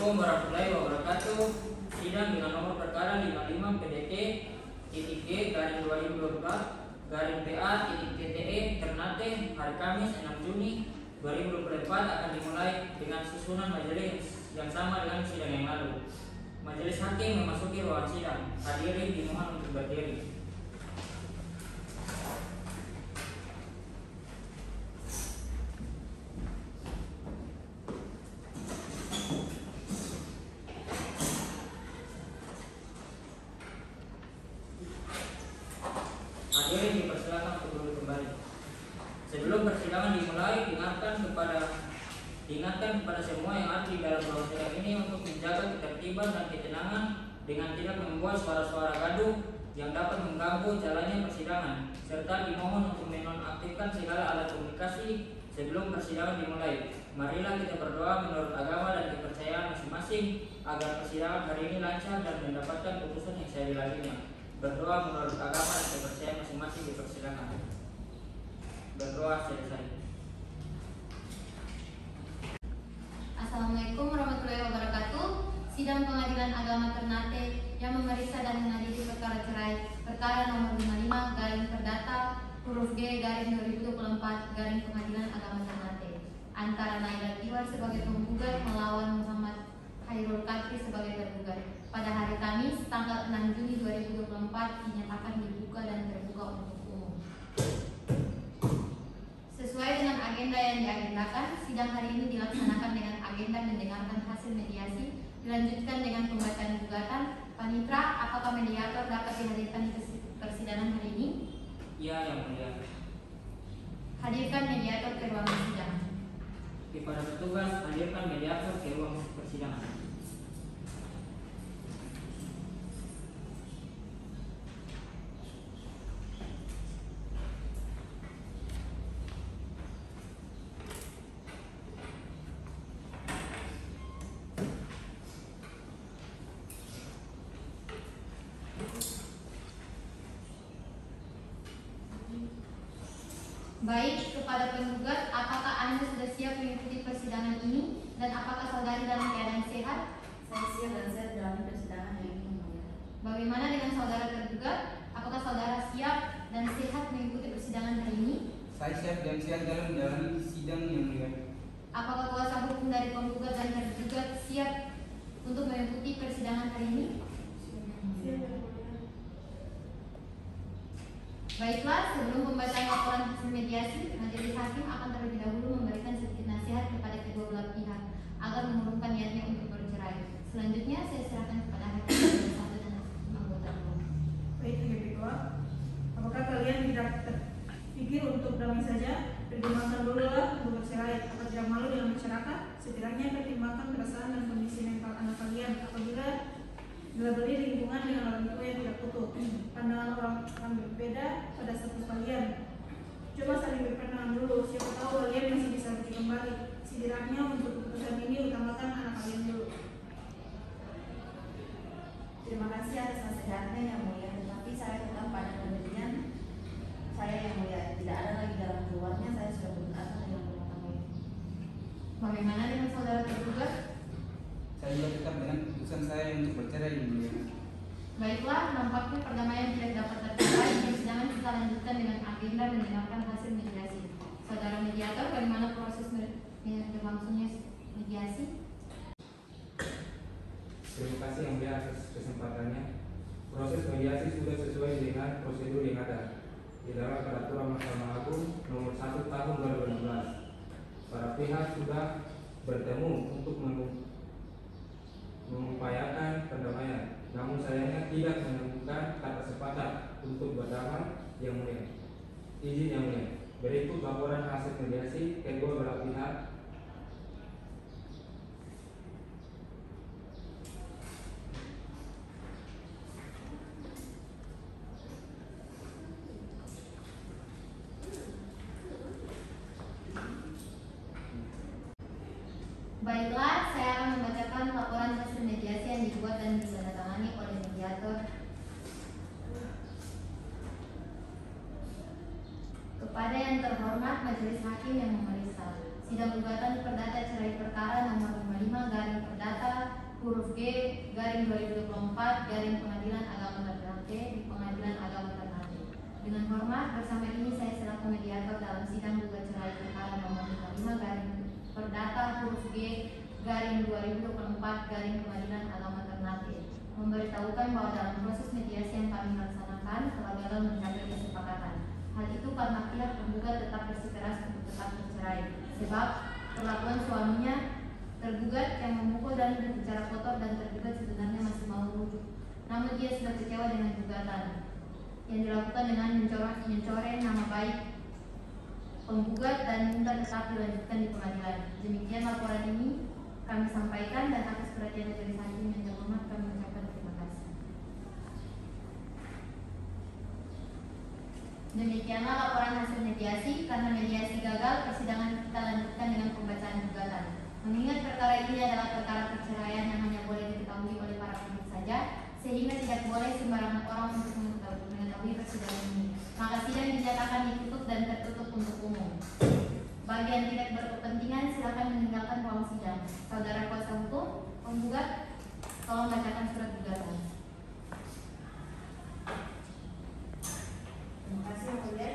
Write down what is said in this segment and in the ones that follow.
Assalamualaikum warahmatullahi wabarakatuh. Sidang dengan nomor perkara 55 PDT titik G garing 2024 garing PA titik TTE Ternate hari Kamis 6 Juni 2024 akan dimulai dengan susunan majelis yang sama dengan sidang yang lalu. Majelis hakim memasuki ruang sidang. Hadirin dimohon untuk berdiri. Hadirin dipersilakan untuk duduk kembali. Sebelum persidangan dimulai, diingatkan kepada semua yang hadir dalam ruang sidang ini untuk menjaga ketertiban dan ketenangan dengan tidak membuat suara-suara gaduh yang dapat mengganggu jalannya persidangan, serta dimohon untuk menonaktifkan segala alat komunikasi sebelum persidangan dimulai. Marilah kita berdoa menurut agama dan kepercayaan masing-masing agar persidangan hari ini lancar dan mendapatkan putusan yang seadil-adilnya. Berdoa menurut agama dan kepercayaan masing-masing di persidangan. Berdoa selesai. Assalamualaikum warahmatullahi wabarakatuh. Sidang Pengadilan Agama Ternate yang memeriksa dan mengadili perkara cerai perkara nomor 55 garing perdata huruf G garing 2024 garing Pengadilan Agama Ternate antara Naila Tiwar sebagai penggugat melawan Muhammad Khairul Kadri sebagai tergugat pada hari Kamis tanggal 6 Juni 2024 dinyatakan dibuka dan terbuka untuk umum. Sesuai dengan agenda yang diagendakan, sidang hari ini dilaksanakan dengan agenda mendengarkan hasil mediasi, dilanjutkan dengan pembacaan gugatan. Panitra, apakah mediator dapat dihadirkan di persidangan hari ini? Ya, yang mulia. Hadirkan mediator ke ruang sidang. Kepada petugas, hadirkan mediator ke ruang persidangan. Baik, kepada penggugat, apakah Anda sudah siap mengikuti persidangan ini dan apakah saudari dalam keadaan sehat? Saya siap dan saya dalam persidangan yang ini. Bagaimana dengan saudara tergugat? Apakah saudara siap dan sehat mengikuti persidangan hari ini? Saya siap dan sehat dalam menjalani sidang yang mulia. Apakah kuasa hukum dari penggugat dan tergugat siap untuk mengikuti persidangan hari ini? Baiklah, sebelum pembacaan laporan hasil mediasi, majelis hakim akan terlebih dahulu memberikan sedikit nasihat kepada kedua belah pihak agar mengurungkan niatnya untuk bercerai. Selanjutnya, saya serahkan kepada hakim yang satu dan anggota umum. Baik, yang kedua, apakah kalian tidak terpikir untuk damai saja? Pertimbangkan dulu lah untuk bercerai. Apa tidak malu dengan masyarakat? Setidaknya pertimbangkan perasaan dan kondisi mental anak kalian. Apabila beli lingkungan dengan orang tua yang tidak utuh, pandangan orang berbeda pada status kalian. Coba saling berpandangan dulu, siapa tahu kalian masih bisa pergi kembali. Setidaknya untuk keputusan ini utamakan anak kalian dulu. Terima kasih atas nasihatnya yang mulia, tetapi saya tetap pada pendirian saya yang mulia. Tidak ada lagi jalan keluarnya, saya sudah berkata dengan rumah tangga ini. Bagaimana dengan saudara tergugat? Saya juga tetap dengan keputusan saya untuk bercerai yang mulia. Baiklah, nampaknya perdamaian tidak dapat tercapai. Persidangan kita lanjutkan dengan agenda mendengarkan hasil mediasi. Saudara mediator, bagaimana proses berlangsungnya mediasi? Terima kasih yang mulia atas kesempatannya. Proses mediasi sudah sesuai dengan prosedur yang ada di dalam peraturan Mahkamah Agung nomor 1 tahun 2016. Para pihak sudah bertemu untuk mengupayakan perdamaian, namun sayangnya tidak menemukan kata sepakat untuk berdamai yang mulia. Izin yang mulia, berikut laporan hasil mediasi kedua belah pihak. Baiklah, saya akan membacakan laporan hasil mediasi yang dibuat dan ditandatangani oleh mediator. Kepada yang terhormat Majelis Hakim yang memeriksa, sidang gugatan perdata cerai perkara nomor 55 garing perdata huruf G garing 2024 garing Pengadilan Agama Ternate di Pengadilan Agama Ternate. Dengan hormat, bersama ini saya selaku mediator dalam sidang gugat cerai perkara nomor 55 garing Perdata huruf G garing 2024 garing Pengadilan Agama Ternate memberitahukan bahwa dalam proses mediasi yang kami laksanakan telah gagal mencapai kesepakatan. Hal itu karena pihak tergugat tetap bersikeras untuk tetap bercerai, sebab perlakuan suaminya tergugat yang memukul dan berbicara kotor dan tergugat sebenarnya masih mau merujuk. Namun dia sudah kecewa dengan gugatan yang dilakukan dengan mencoreng nama baik penggugat dan minta tetap dilanjutkan di pengadilan. Demikian laporan ini kami sampaikan dan atas perhatian majelis hakim yang terhormat kami mengucapkan terima kasih. Demikianlah laporan hasil mediasi. Karena mediasi gagal, persidangan kita lanjutkan dengan pembacaan gugatan. Mengingat perkara ini adalah perkara perceraian yang hanya boleh diketahui oleh para pihak saja, sehingga tidak boleh sembarangan orang untuk mengetahui persidangan ini. Maka sidang dinyatakan ditutup dan tertutup untuk umum. Bagi yang tidak berkepentingan silakan meninggalkan ruang sidang. Saudara kuasa hukum, penggugat, tolong bacakan surat gugatan. Terima kasih Yang Mulia.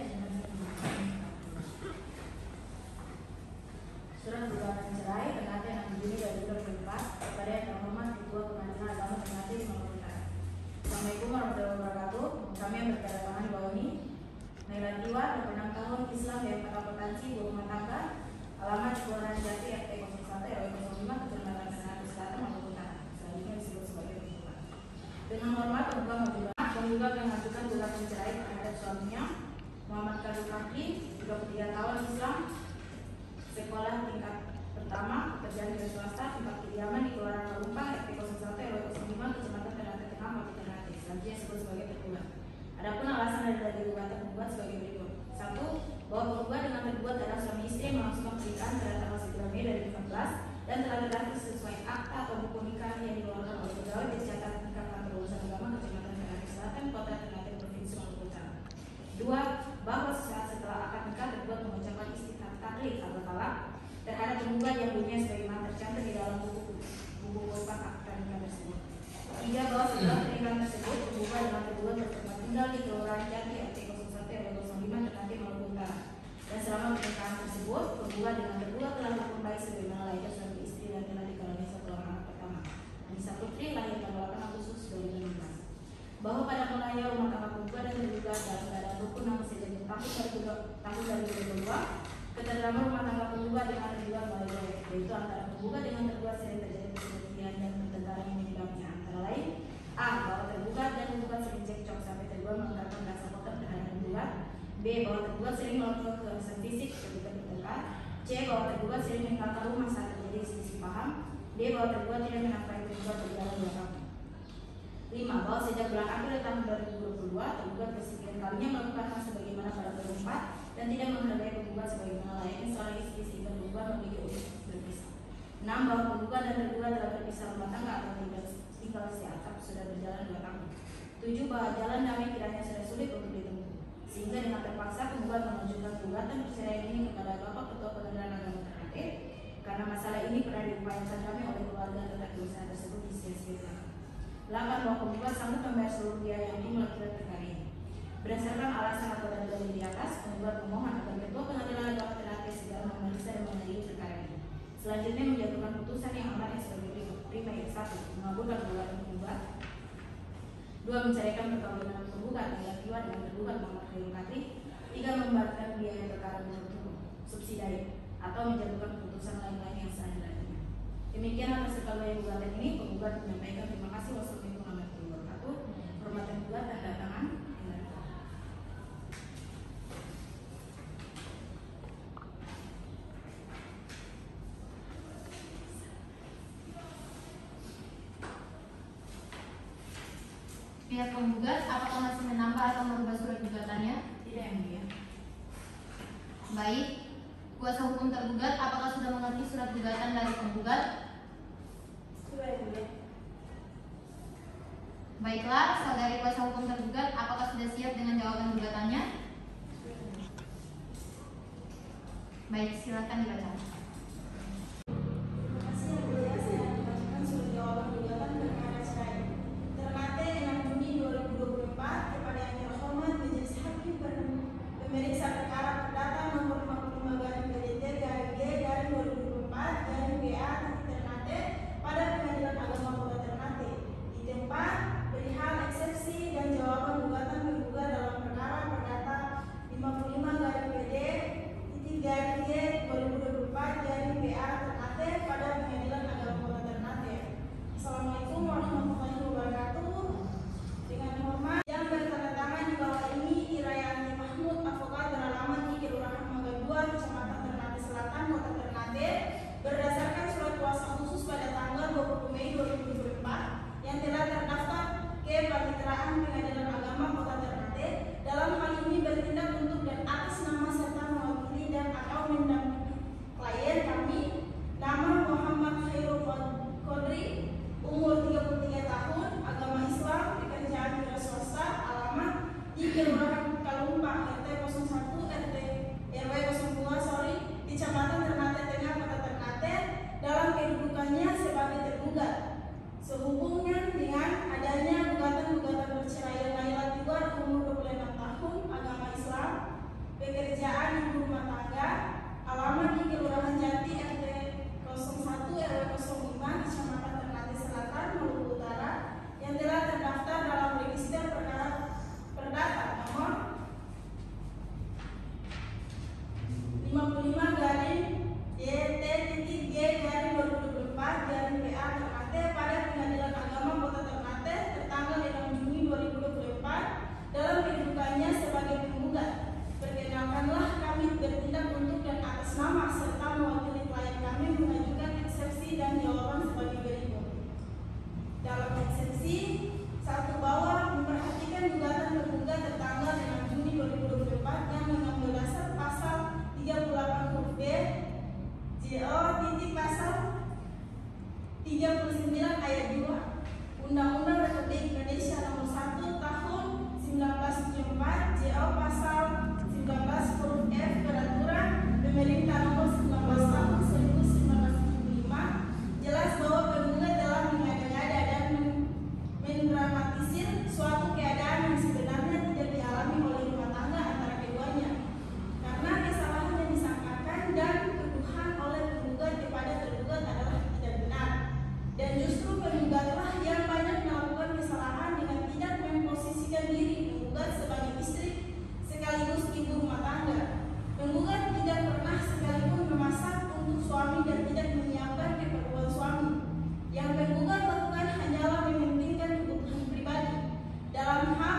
Surat gugatan cerai Ternate 6 Juni 2024 kepada Yang Terhormat Ketua Pengadilan Agama Ternate di Maluku Utara. Assalamualaikum warahmatullahi wabarakatuh. Kami yang bertanda tangan di bawah ini Naila Tiwa, 26 tahun, Islam dan akuntansi, rumah tangga, alamat Kelurahan Jati, RT 01 RW 05, Kecamatan Ternate Selatan, Maluku Utara. Selanjutnya disebut sebagai penggugat. Dengan hormat, penggugat mengajukan gugatan cerai terhadap suaminya Muhammad Kadul Fakri, 33 tahun, Islam, sekolah tingkat pertama, pekerjaan di swasta, tempat kediaman di Kelurahan Kalumpang, RT 01 RW 05, Kecamatan Ternate Tengah, Maluku Ternate. Selanjutnya disebut sebagai penggugat. Adapun alasan dari gugatan penggugat sebagai berikut. 1. Bahwa penggugat dengan tergugat adalah suami istri yang melangsungkan pernikahan pada tanggal 9 Mei 2014 dan telah terdaftar sesuai akta atau buku nikah yang dikeluarkan oleh pegawai di catat nikah kantor urusan agama Kecamatan Ternate Selatan, Kota Ternate, Provinsi Maluku Utara. 2. Bahwa sesaat setelah akad nikah tergugat mengucapkan istighfar taklid atau talak terhadap penggugat yang bunyinya sebagaimana tercantum di dalam buku kotak akta nikah tersebut. 3. Bahwa setelah pernikahan tersebut penggugat dengan tergugat bertempat tinggal di Kelurahan Jati, RT 01 RW 05, Ternate, Maluku Utara. Dan selama pernikahan tersebut penggugat dengan tergugat telah berhukum baik sebagaimana layaknya suami istri dan telah dikaruniai satu orang anak pertama, Anissa Putri, lahir tanggal 8 Agustus 2016. Bahwa pada mulanya rumah tangga penggugat dan tergugat dalam keadaan rukun namun sejak tahun 2022 keterdaman rumah tangga penggugat dengan tergugat mulai baik, yaitu antara penggugat dengan tergugat sering terjadi perselisihan dan pertengkaran yang menyebabnya antara lain: A. Bahwa tergugat dan penggugat sering cekcok sampai tergugat melontarkan rasa kotor terhadap penggugat. B. Bahwa tergugat sering melakukan kekerasan fisik ketika bertengkar. C. Bahwa tergugat sering meninggalkan rumah saat terjadi selisih paham. D. Bahwa tergugat tidak menafkahi penggugat berjalan 2 tahun. 5. Bahwa sejak bulan April tahun 2022 tergugat kesekian kalinya melakukan hal sebagaimana pada berempat dan tidak menghargai penggugat sebagaimana layaknya seorang istri sehingga penggugat memiliki urus berpisah. 6. Bahwa penggugat dan tergugat telah berpisah rumah tangga atau tinggal seatap sudah berjalan 2 tahun. 7. Bahwa jalan damai kiranya sudah sulit untuk ditempuh, sehingga dengan terpaksa penggugat mengajukan gugatan perceraian ini kepada Bapak Ketua Pengadilan Agama Ternate karena masalah ini pernah diupayakan kami oleh keluarga tetapi usaha tersebut disia-siakan. 8. Bahwa penggugat sanggup membayar seluruh biaya yang dimiliki perkara ini. Berdasarkan alasan atau dalil di atas, penggugat memohon agar Ketua Pengadilan Agama Ternate segera memeriksa dan mengadili perkara ini. Selanjutnya menjatuhkan putusan yang amannya sebagai berikut. Prima yang 1. Mengabulkan gugatan penggugat. 2. Menceraikan perkawinan penggugat Naila Tiwa dengan tergugat Muhammad Kadul Fakri. 3. Membayarkan biaya perkara menurut hukum subsidiari atau menjatuhkan putusan lain-lain yang seadil-adilnya. Demikian atas sekalian gugatan ini, penggugat menyampaikan terima kasih. Wassalamualaikum warahmatullahi wabarakatuh. Hormatan gugat tanda tangan. Pihak penggugat, apakah masih menambah atau merubah surat gugatannya? Tidak, Yang Mulia. Baik. Kuasa hukum tergugat, apakah sudah mengerti surat gugatan dari penggugat? Sudah, Yang Mulia. Baiklah, saudari kuasa hukum tergugat, apakah sudah siap dengan jawaban gugatannya? Baik, silakan dibaca. Terima kasih Yang Mulia. Saya akan membacakan surat jawaban gugatan 39 ayat 2 Undang-Undang Republik Indonesia Nomor 1 Tahun 1974 JO Pasal 19 huruf F Peraturan Pemerintah Nomor 19 Tahun 1975 jelas bahwa penggugat telah mengada-ngada dan mendramatisir suatu keadaan yang sebenarnya tidak dialami oleh rumah tangga antara keduanya karena kesalahan yang disangkakan dan tuduhan oleh penggugat kepada tergugat adalah tidak benar dan justru penggugatlah yang banyak melakukan kesalahan dengan tidak memposisikan diri penggugat sebagai istri sekaligus ibu rumah tangga. Penggugat tidak pernah sekalipun memasak untuk suami dan tidak menyiapkan keperluan suami. Yang penggugat lakukan hanyalah mementingkan kebutuhan pribadi. Dalam hal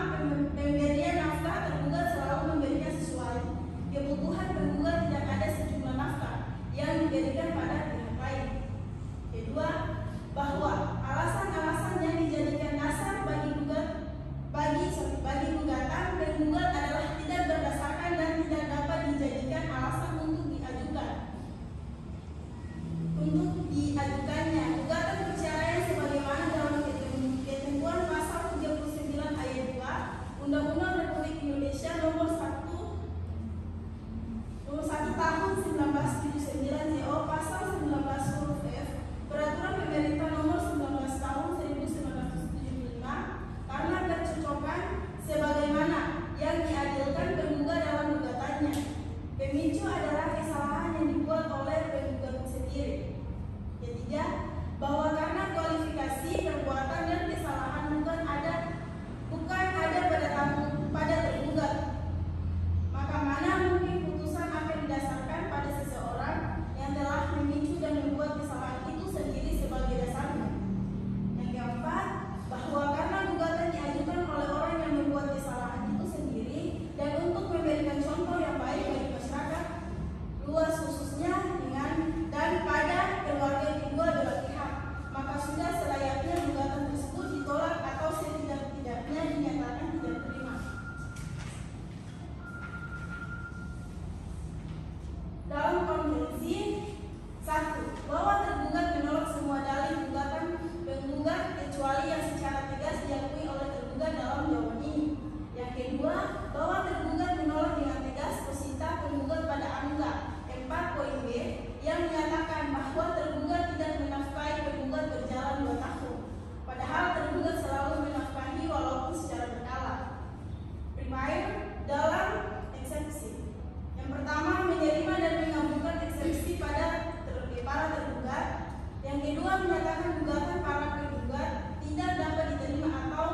pemberian nafkah, tergugat selalu memberikan sesuai kebutuhan penggugat, tidak ada sejumlah nafkah yang diberikan pada pihak lain. Kedua, bahwa alasan-alasan yang dijadikan dasar bagi gugatan penggugat adalah tidak berdasarkan dan tidak dapat dijadikan alasan untuk diajukannya gugatan perceraian sebagaimana dalam ketentuan pasal 39 ayat 2 Undang-Undang Republik Indonesia Nomor 1 Tahun 1979 JO Pasal 19 huruf F Peraturan Pemerintah Nomor 19 Tahun 1975 karena kecocokan sebagaimana yang diadilkan penggugat dalam gugatannya. Pemicu adalah kesalahan yang dibuat oleh penggugat sendiri. Ketiga, bahwa karena kualifikasi perbuatan dan kesalahan bukan ada pada tergugat, maka mana mungkin putusan akan didasarkan pada seseorang yang telah memicu dan membuat kesalahan itu sendiri sebagai dasarnya. Yang keempat, bahwa karena gugatan diajukan oleh orang yang membuat kesalahan itu sendiri dan untuk memberikan contoh yang baik bagi masyarakat luas khususnya dengan dan pada keluarga kedua belah pihak, maka sudah selayaknya gugatan tersebut ditolak atau setidak-tidaknya dinyatakan tidak terima. Dalam konvensi 1. Bahwa tergugat menolak semua dalih gugatan penggugat kecuali yang secara tegas diakui oleh tergugat dalam jawaban ini. Yang kedua, bahwa tergugat menolak dengan tegas posita penggugat pada angka 4 poin B yang menyatakan bahwa tergugat tidak menafkahi penggugat berjalan 2 tahun, padahal tergugat selalu menafkahi walaupun secara berkala. Primair dalam eksepsi. Yang pertama, menerima dan mengabulkan eksepsi pada para tergugat. Yang kedua, menyatakan gugatan para penggugat tidak dapat diterima atau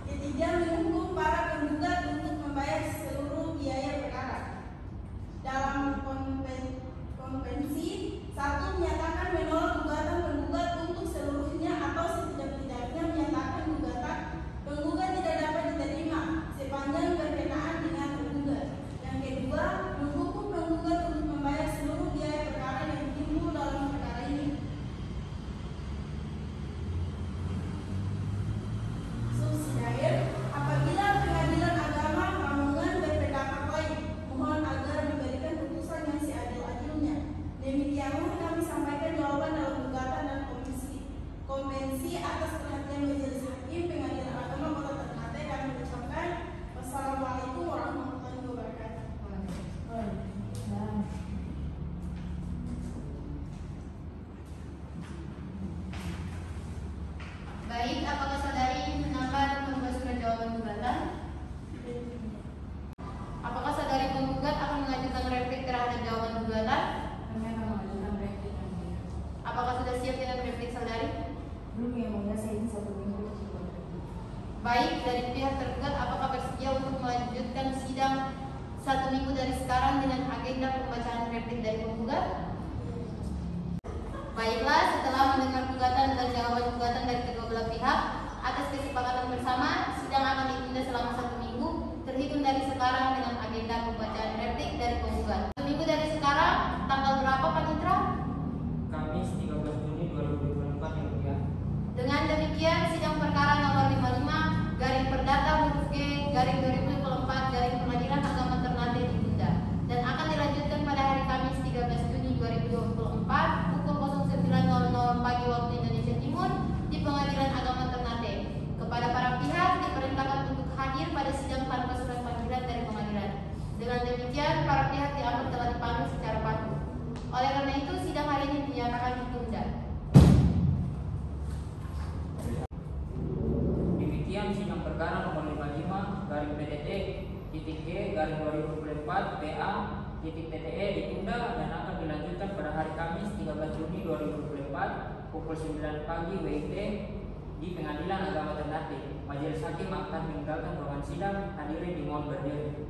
ketiga, menghukum para penggugat untuk membayar seluruh biaya perkara. Dalam konvensi 1 menyatakan menolak gugatan penggugat untuk seluruhnya atau setidak-tidaknya menyatakan gugatan penggugat tidak dapat diterima sepanjang berkenaan dengan tergugat. Yang kedua, menghukum penggugat untuk membayar seluruh biaya perkara yang timbul dalam perkara ini. Subsidiar, apabila pengadilan agama Lamongan berpendapat lain, mohon agar memberikan putusan yang seadil-adilnya. Demikianlah kami sampaikan jawaban dalam gugatan dan konvensi atas perhatian Majelis Hakim Pengadilan Agama Kota Ternate. Kami ucapkan wassalamualaikum warahmatullahi wabarakatuh. Baik, apakah saudari ingin menambah atau merubah surat jawaban gugatan? Apakah saudari penggugat akan mengajukan replik terhadap jawaban gugatan? Kami akan mengajukan replik nanti. Apakah sudah siap dengan replik saudari? Belum, yang mulia, saya ini 1 minggu. Baik, dari pihak tergugat apakah bersedia untuk melanjutkan sidang 1 minggu dari sekarang dengan agenda pembacaan replik dari penggugat? Baiklah, setelah mendengar gugatan dan jawaban gugatan dari kedua belah pihak, atas kesepakatan bersama, sidang akan ditunda selama 1 minggu terhitung dari sekarang dengan agenda pembacaan replik dari penggugat. 1 minggu dari sekarang, tanggal berapa Pak Mitra? Kamis 13 Juni 2024 yang mulia. Dengan demikian, sidang perkara nomor 55 garing perdata huruf G garing 2024 garing Pengadilan Agama Ternate ditunda dan akan dilanjutkan pada hari Kamis 13 Juni 2024 pukul 2024 PA.TTE ditunda dan akan dilanjutkan pada hari Kamis 13 Juni 2024 pukul 9 pagi WIB di Pengadilan Agama Ternate. Majelis Hakim akan meninggalkan ruangan sidang. Hadirin dimohon berdiri.